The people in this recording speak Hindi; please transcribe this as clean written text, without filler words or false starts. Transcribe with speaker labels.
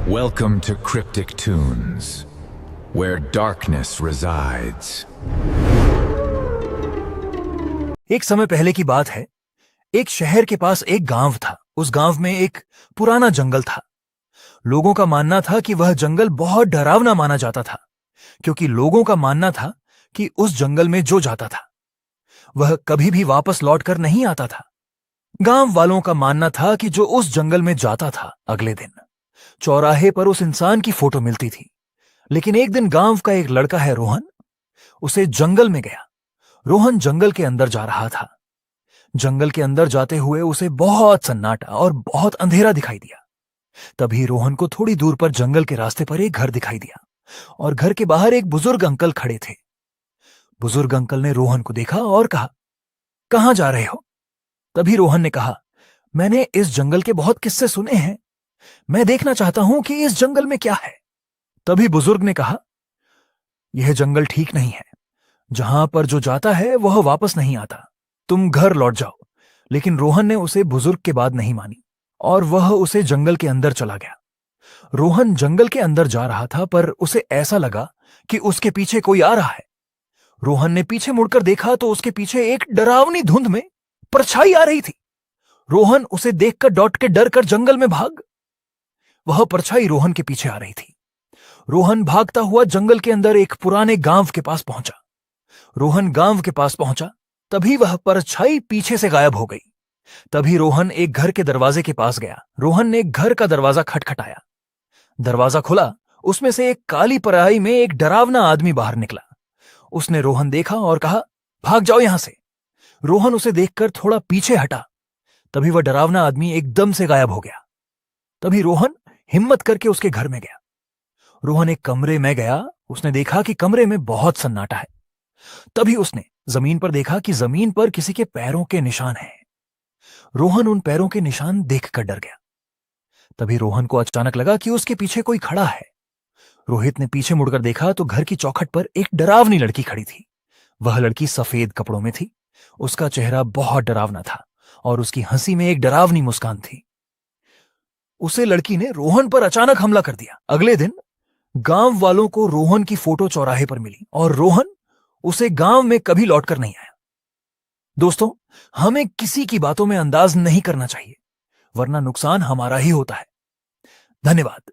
Speaker 1: Welcome to Cryptic Tunes, where darkness resides.
Speaker 2: एक समय पहले की बात है। एक शहर के पास एक गांव था। उस गांव में एक पुराना जंगल था। लोगों का मानना था कि वह जंगल बहुत डरावना माना जाता था, क्योंकि लोगों का मानना था कि उस जंगल में जो जाता था वह कभी भी वापस लौटकर नहीं आता था। गांव वालों का मानना था कि जो उस जंगल में जाता था, अगले दिन चौराहे पर उस इंसान की फोटो मिलती थी। लेकिन एक दिन गांव का एक लड़का है रोहन, उसे जंगल में गया। रोहन जंगल के अंदर जा रहा था। जंगल के अंदर जाते हुए उसे बहुत सन्नाटा और बहुत अंधेरा दिखाई दिया। तभी रोहन को थोड़ी दूर पर जंगल के रास्ते पर एक घर दिखाई दिया और घर के बाहर एक बुजुर्ग अंकल खड़े थे। बुजुर्ग अंकल ने रोहन को देखा और कहा, कहां जा रहे हो? तभी रोहन ने कहा, मैंने इस जंगल के बहुत किस्से सुने हैं, मैं देखना चाहता हूं कि इस जंगल में क्या है। तभी बुजुर्ग ने कहा, यह जंगल ठीक नहीं है। जहां पर जो जाता है वह वापस नहीं आता। तुम घर लौट जाओ। लेकिन रोहन ने उसे बुजुर्ग के बात नहीं मानी और वह उसे जंगल के अंदर चला गया। रोहन जंगल के अंदर जा रहा था, पर उसे ऐसा लगा कि उसके पीछे कोई आ रहा है। रोहन ने पीछे मुड़कर देखा तो उसके पीछे एक डरावनी धुंध में परछाई आ रही थी। रोहन उसे देखकर डॉट के डर कर जंगल में भाग। वह परछाई रोहन के पीछे आ रही थी। रोहन भागता हुआ जंगल के अंदर एक पुराने गांव के पास पहुंचा। रोहन गांव के पास पहुंचा, तभी वह परछाई पीछे से गायब हो गई। तभी रोहन एक घर के दरवाजे के पास गया। रोहन ने घर का दरवाजा खटखटाया। दरवाजा खुला। उसमें से एक काली पराई में एक डरावना आदमी बाहर निकला। उसने रोहन देखा और कहा, भाग जाओ यहां से। रोहन उसे देखकर थोड़ा पीछे हटा। तभी वह डरावना आदमी एकदम से गायब हो गया। तभी रोहन हिम्मत करके उसके घर में गया। रोहन एक कमरे में गया। उसने देखा कि कमरे में बहुत सन्नाटा है। तभी उसने जमीन पर देखा कि जमीन पर किसी के पैरों के निशान हैं। रोहन उन पैरों के निशान देखकर डर गया। तभी रोहन को अचानक लगा कि उसके पीछे कोई खड़ा है। रोहित ने पीछे मुड़कर देखा तो घर की चौखट पर एक डरावनी लड़की खड़ी थी। वह लड़की सफेद कपड़ों में थी। उसका चेहरा बहुत डरावना था और उसकी हंसी में एक डरावनी मुस्कान थी। उसे लड़की ने रोहन पर अचानक हमला कर दिया। अगले दिन गांव वालों को रोहन की फोटो चौराहे पर मिली और रोहन उसे गांव में कभी लौटकर नहीं आया। दोस्तों, हमें किसी की बातों में अंदाज नहीं करना चाहिए, वरना नुकसान हमारा ही होता है। धन्यवाद।